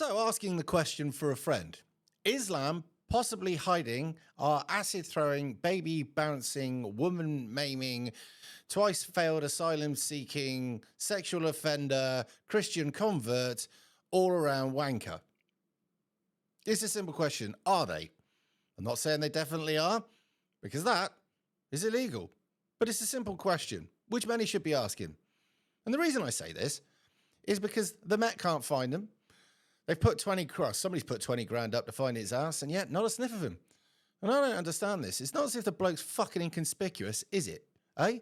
So, asking the question for a friend, Islam possibly hiding our acid-throwing, baby-bouncing, woman-maiming, twice-failed asylum-seeking, sexual offender, Christian convert, all-around wanker? It's a simple question. Are they? I'm not saying they definitely are, because that is illegal. But it's a simple question, which many should be asking. And the reason I say this is because the Met can't find them. They've put 20 cross. Somebody's put 20 grand up to find his ass, and yet not a sniff of him. And I don't understand this. It's not as if the bloke's fucking inconspicuous, is it? Eh?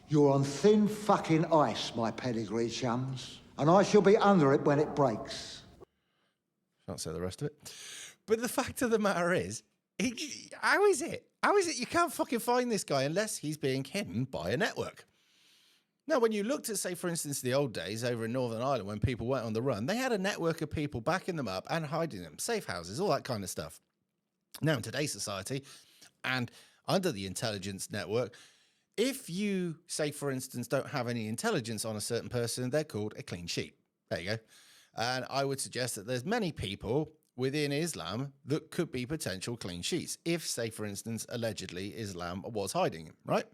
You're on thin fucking ice, my pedigree chums. And I shall be under it when it breaks. Can't say the rest of it. But the fact of the matter is, how is it? How is it you can't fucking find this guy unless he's being hidden by a network? Now, when you looked at, say, for instance, the old days over in Northern Ireland when people went on the run, they had a network of people backing them up and hiding them, safe houses, all that kind of stuff. Now, in today's society, and under the intelligence network, if you, say, for instance, don't have any intelligence on a certain person, they're called a clean sheet. There you go. And I would suggest that there's many people within Islam that could be potential clean sheets if, say, for instance, allegedly Islam was hiding him, right?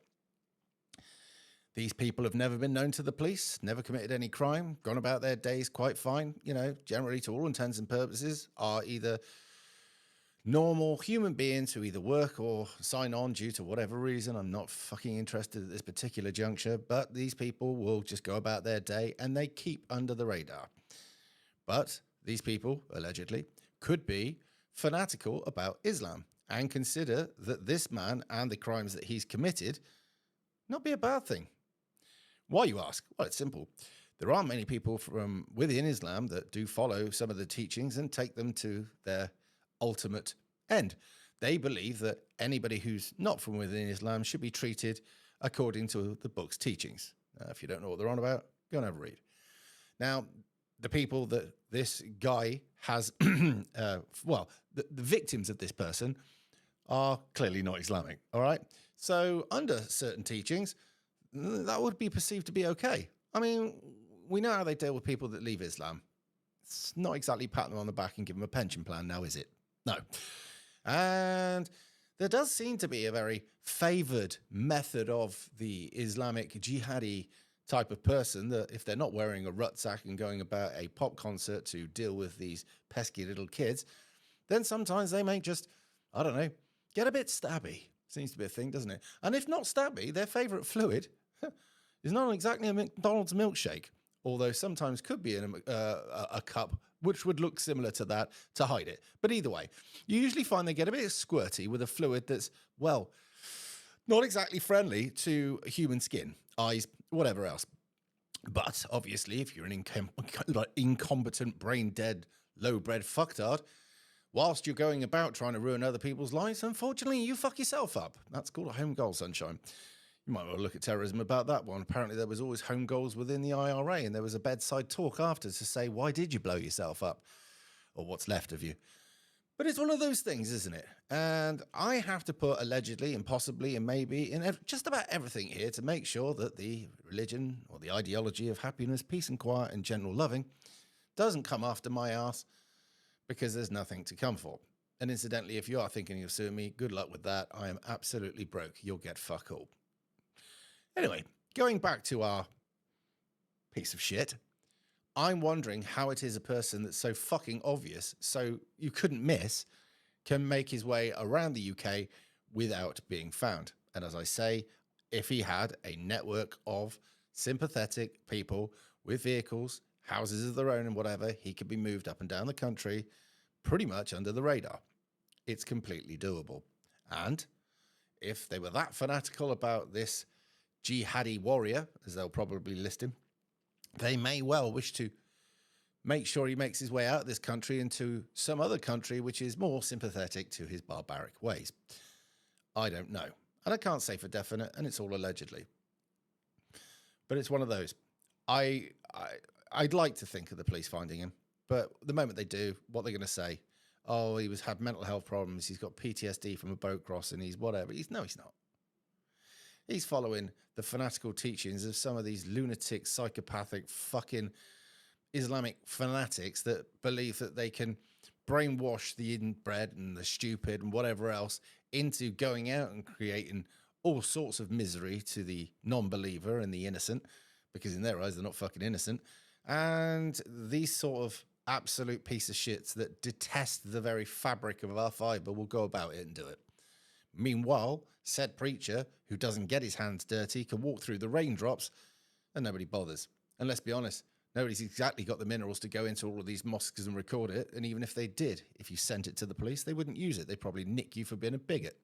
These people have never been known to the police, never committed any crime, gone about their days quite fine, you know, generally to all intents and purposes are either normal human beings who either work or sign on due to whatever reason. I'm not fucking interested at this particular juncture, but these people will just go about their day and they keep under the radar. But these people, allegedly, could be fanatical about Islam and consider that this man and the crimes that he's committed not be a bad thing. Why, you ask? Well, it's simple. There aren't many people from within Islam that do follow some of the teachings and take them to their ultimate end. They believe that anybody who's not from within Islam should be treated according to the book's teachings. If you don't know what they're on about, go and have a read. Now, the people that this guy has, the victims of this person are clearly not Islamic, all right? So under certain teachings, that would be perceived to be okay. I mean, we know how they deal with people that leave Islam. It's not exactly pat them on the back and give them a pension plan now, is it? No. And there does seem to be a very favoured method of the Islamic jihadi type of person that if they're not wearing a rucksack and going about a pop concert to deal with these pesky little kids, then sometimes they may just, I don't know, get a bit stabby. Seems to be a thing, doesn't it? And if not stabby, their favourite fluid is not exactly a McDonald's milkshake, although sometimes could be in a cup, which would look similar to that to hide it. But either way, you usually find they get a bit squirty with a fluid that's, well, not exactly friendly to human skin, eyes, whatever else. But obviously, if you're an incompetent, brain-dead, low-bred fucktard, whilst you're going about trying to ruin other people's lives, unfortunately, you fuck yourself up. That's called a home goal, sunshine. You might want to look at terrorism about that one. Apparently, there was always home goals within the IRA, and there was a bedside talk after to say, why did you blow yourself up? Or what's left of you? But it's one of those things, isn't it? And I have to put allegedly and possibly and maybe in just about everything here to make sure that the religion or the ideology of happiness, peace and quiet and general loving doesn't come after my ass, because there's nothing to come for. And incidentally, if you are thinking of suing me, good luck with that. I am absolutely broke. You'll get fuck all. Anyway, going back to our piece of shit, I'm wondering how it is a person that's so fucking obvious, so you couldn't miss, can make his way around the UK without being found. And as I say, if he had a network of sympathetic people with vehicles, houses of their own and whatever, he could be moved up and down the country pretty much under the radar. It's completely doable. And if they were that fanatical about this jihadi warrior, as they'll probably list him, they may well wish to make sure he makes his way out of this country into some other country which is more sympathetic to his barbaric ways. I don't know. And I can't say for definite, and it's all allegedly. But it's one of those. I'd like to think of the police finding him, but the moment they do, what they're going to say, oh, he had mental health problems, he's got PTSD from a boat crossing, he's whatever. No, he's not. He's following the fanatical teachings of some of these lunatic, psychopathic, fucking Islamic fanatics that believe that they can brainwash the inbred and the stupid and whatever else into going out and creating all sorts of misery to the non-believer and the innocent, because in their eyes, they're not fucking innocent. And these sort of absolute piece of shits that detest the very fabric of our fiber will go about it and do it. Meanwhile, said preacher who doesn't get his hands dirty can walk through the raindrops and nobody bothers. And let's be honest, nobody's exactly got the minerals to go into all of these mosques and record it. And even if they did, if you sent it to the police, they wouldn't use it. They'd probably nick you for being a bigot.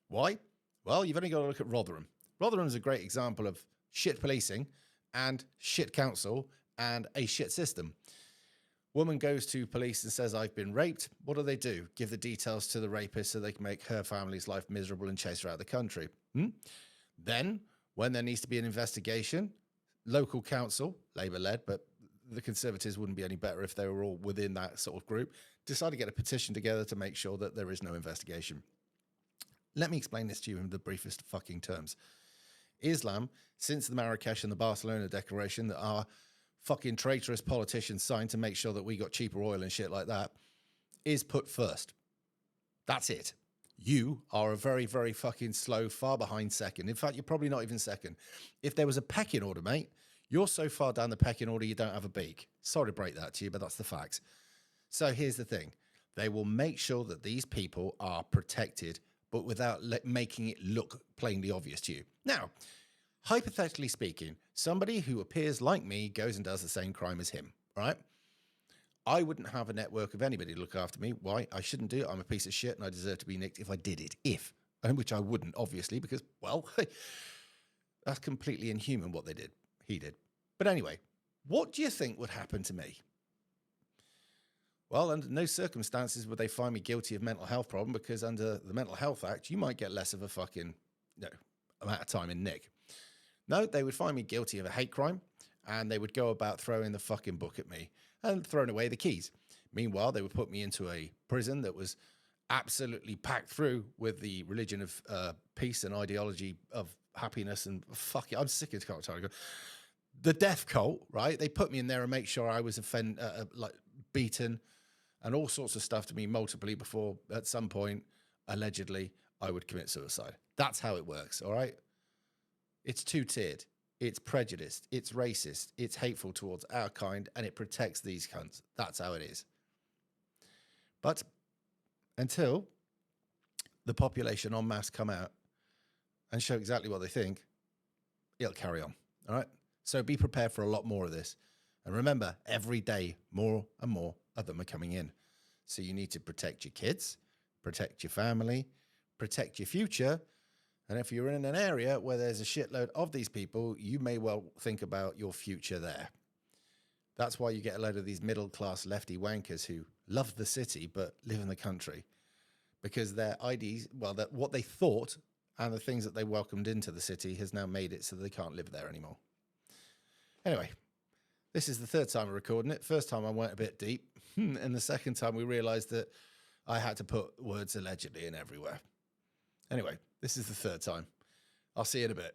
Why? Well, you've only got to look at Rotherham. Rotherham's a great example of shit policing and shit council and a shit system. Woman goes to police and says, I've been raped. What do? Give the details to the rapist so they can make her family's life miserable and chase her out of the country. Then, when there needs to be an investigation, local council, Labour-led, but the Conservatives wouldn't be any better if they were all within that sort of group, decide to get a petition together to make sure that there is no investigation. Let me explain this to you in the briefest fucking terms. Islam, since the Marrakesh and the Barcelona Declaration that our fucking traitorous politicians signed to make sure that we got cheaper oil and shit like that, is put first. That's it. You are a very, very fucking slow, far behind second. In fact, you're probably not even second. If there was a pecking order, mate, you're so far down the pecking order you don't have a beak. Sorry to break that to you, but that's the facts. So here's the thing. They will make sure that these people are protected, but without making it look plainly obvious to you. Now, hypothetically speaking, somebody who appears like me goes and does the same crime as him, right? I wouldn't have a network of anybody to look after me. Why? I shouldn't do it. I'm a piece of shit and I deserve to be nicked if I did it. Which I wouldn't, obviously, because, well, that's completely inhuman what they did. He did. But anyway, what do you think would happen to me? Well, under no circumstances would they find me guilty of mental health problem, because under the Mental Health Act, you might get less of a fucking amount of time in Nick. No, they would find me guilty of a hate crime, and they would go about throwing the fucking book at me and throwing away the keys. Meanwhile, they would put me into a prison that was absolutely packed through with the religion of peace and ideology of happiness and fuck it, I'm sick of it. The death cult, right? They put me in there and make sure I was beaten and all sorts of stuff to me multiply before at some point, allegedly, I would commit suicide. That's how it works, all right? It's two-tiered. It's prejudiced. It's racist. It's hateful towards our kind, and it protects these cunts. That's how it is. But until the population en masse come out and show exactly what they think, it'll carry on, all right? So be prepared for a lot more of this. And remember, every day, more and more of them are coming in. So you need to protect your kids, protect your family, protect your future. And if you're in an area where there's a shitload of these people, you may well think about your future there. That's why you get a load of these middle-class lefty wankers who love the city but live in the country. Because their IDs, well, that what they thought and the things that they welcomed into the city has now made it so they can't live there anymore. Anyway, this is the third time I'm recording it. First time I went a bit deep. And the second time we realized that I had to put words allegedly in everywhere. Anyway, this is the third time. I'll see you in a bit.